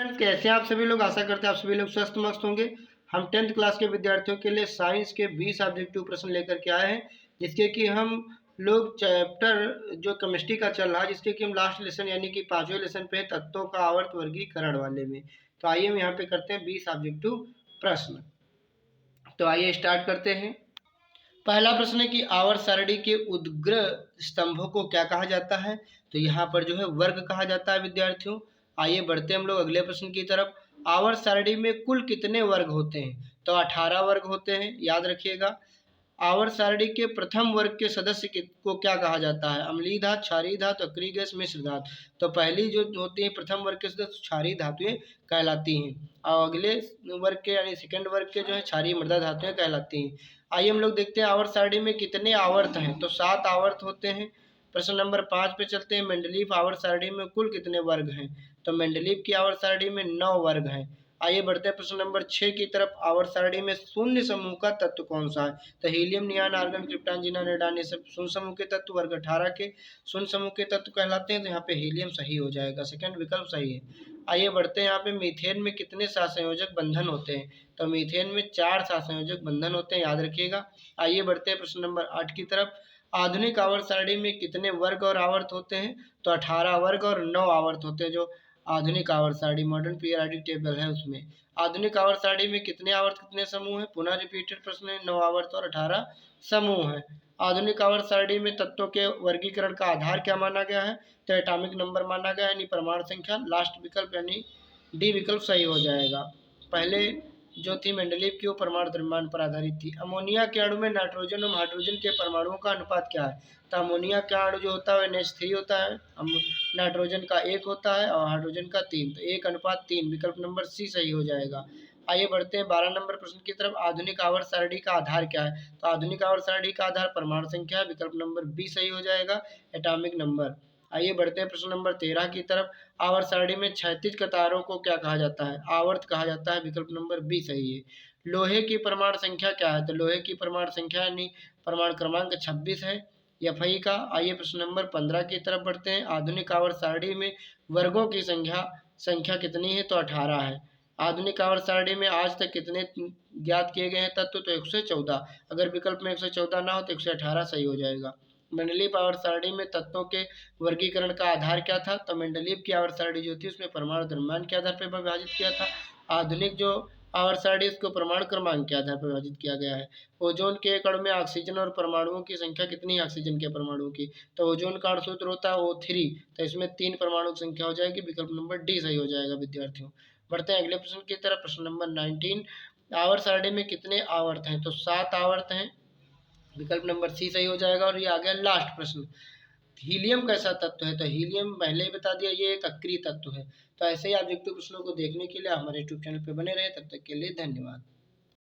Friends, कैसे हैं आप सभी लोग। आशा करते हैं आप सभी लोग स्वस्थ मस्त होंगे। हम 10th क्लास के विद्यार्थियों के लिए साइंस के 20 ऑब्जेक्टिव प्रश्न लेकर के आए हैं, जिसके कि हम लोग चैप्टर जो केमिस्ट्री का चल रहा है, जिसके कि हम लास्ट लेसन यानी कि 5वें लेसन पे तत्वों का आवर्त वर्गीकरण वाले में। तो आइए हम यहाँ पे करते हैं 20 ऑब्जेक्टिव प्रश्न। तो आइए स्टार्ट करते हैं। पहला प्रश्न है कि आवर्त सारणी के उद्ग्र स्तंभों को क्या कहा जाता है। तो यहाँ पर जो है वर्ग कहा जाता है विद्यार्थियों। आइए बढ़ते हैं हम लोग अगले प्रश्न की तरफ। आवर्त सारणी में कुल कितने वर्ग होते हैं। तो 18 वर्ग होते हैं, याद रखिएगा। आवर्त सारणी के प्रथम वर्ग के सदस्य को क्या कहा जाता है। अम्लीय धातु, क्षारीय धातु, अक्रिय गैस, मिश्र धातु। तो पहली जो होती है प्रथम वर्ग के सदस्य क्षारीय धातुएं कहलाती हैं, और अगले वर्ग के यानी सेकंड वर्ग के जो है क्षारीय मृदा धातुएं कहलाती हैं। आइए हम लोग देखते हैं आवर्त सारणी में कितने आवर्त हैं। तो 7 आवर्त होते हैं। प्रश्न नंबर 5 पे चलते हैं। मेंडलीव आवर्त सारणी में कुल कितने वर्ग हैं। तो मेंडलीव की आवर्त सारणी में 9 वर्ग हैं। आइए बढ़ते हैं प्रश्न नंबर 6 की तरफ। आवर्त सारणी में शून्य समूह का तत्व कौन सा है। तो हीलियम, नियान, आर्गन, क्रिप्टॉन, जिनान, रेडान, ये सब शून्य समूह के तत्व वर्ग 18 के शून्य समूह के तत्व कहलाते हैं। तो यहाँ पे हीलियम सही हो जाएगा, सेकंड विकल्प सही है। आइए बढ़ते हैं। यहाँ पे मीथेन में कितने सहसंयोजक बंधन होते हैं। तो मीथेन में 4 सहसंयोजक बंधन होते हैं, याद रखिएगा। आइए बढ़ते हैं प्रश्न नंबर 8 की तरफ। आधुनिक आवर्त सारणी में कितने वर्ग और आवर्त होते हैं। तो 18 वर्ग और 9 आवर्त होते हैं। जो आधुनिक आवर्त सारणी मॉडर्न पीरियोडिक टेबल है उसमें आधुनिक आवर्त सारणी में कितने आवर्त कितने समूह है। पुनः रिपीटेड प्रश्न है। 9 आवर्त और 18 समूह है। आधुनिक आवर्त सारणी में तत्वों के वर्गीकरण का आधार क्या माना गया है। तो एटॉमिक नंबर माना गया है, यानी परमाणु संख्या। लास्ट विकल्प यानी डी विकल्प सही हो जाएगा। पहले जो थी मेंडलीव की वो परमाणु द्रव्यमान पर आधारित थी। अमोनिया के अणु में नाइट्रोजन और हाइड्रोजन के परमाणुओं का अनुपात क्या है। तो अमोनिया का अणु जो होता है NH3 होता है, नाइट्रोजन का 1 होता है और हाइड्रोजन का 3। तो 1:3, विकल्प नंबर सी सही हो जाएगा। आइए बढ़ते हैं 12 नंबर प्रश्न की तरफ। आधुनिक आवर्त सारणी का आधार क्या है। तो आधुनिक आवर्त सारणी का आधार परमाणु संख्या है, विकल्प नंबर बी सही हो जाएगा, एटॉमिक नंबर। आइए बढ़ते हैं प्रश्न नंबर 13 की तरफ। आवर्त सारणी में क्षैतिज कतारों को क्या कहा जाता है। आवर्त कहा जाता है, विकल्प नंबर बी सही है। लोहे की परमाणु संख्या क्या है। तो लोहे की परमाणु संख्या यानी परमाणु क्रमांक 26 है, Fi का। आइए प्रश्न नंबर 15 की तरफ बढ़ते हैं। आधुनिक आवर्त सारणी में वर्गों की संख्या कितनी है। तो 18 है। आधुनिक आवर्त सारणी में आज तक कितने ज्ञात किए गए हैं तत्व। तो 114। अगर विकल्प में 114 ना हो तो 118 सही हो जाएगा। मेंडलीव आवर्त सारणी में तत्वों के वर्गीकरण का आधार क्या था। तो मेंडलीव की आवर्त सारणी जो थी उसमें परमाणु द्रव्यमान के आधार पर विभाजित किया था। आधुनिक जो आवर्त सारणी उसको परमाणु क्रमांक के आधार पर विभाजित किया गया है। ओजोन के एक अणु में ऑक्सीजन और परमाणुओं की संख्या कितनी है। ऑक्सीजन के परमाणुओं की। तो ओजोन का सूत्र होता है O3। तो इसमें 3 परमाणु की संख्या हो जाएगी, विकल्प नंबर डी सही हो जाएगा विद्यार्थियों। बढ़ते हैं अगले प्रश्न की तरफ। प्रश्न नंबर 19। आवर्त सारणी में कितने आवर्त हैं। तो 7 आवर्त हैं, विकल्प नंबर सी सही हो जाएगा। और ये आ गया लास्ट प्रश्न। हीलियम कैसा तत्व है। तो हीलियम पहले ही बता दिया, ये एक अक्रिय तत्व है। तो ऐसे ही ऑब्जेक्टिव प्रश्नों को देखने के लिए हमारे यूट्यूब चैनल पर बने रहे। तब तक के लिए धन्यवाद।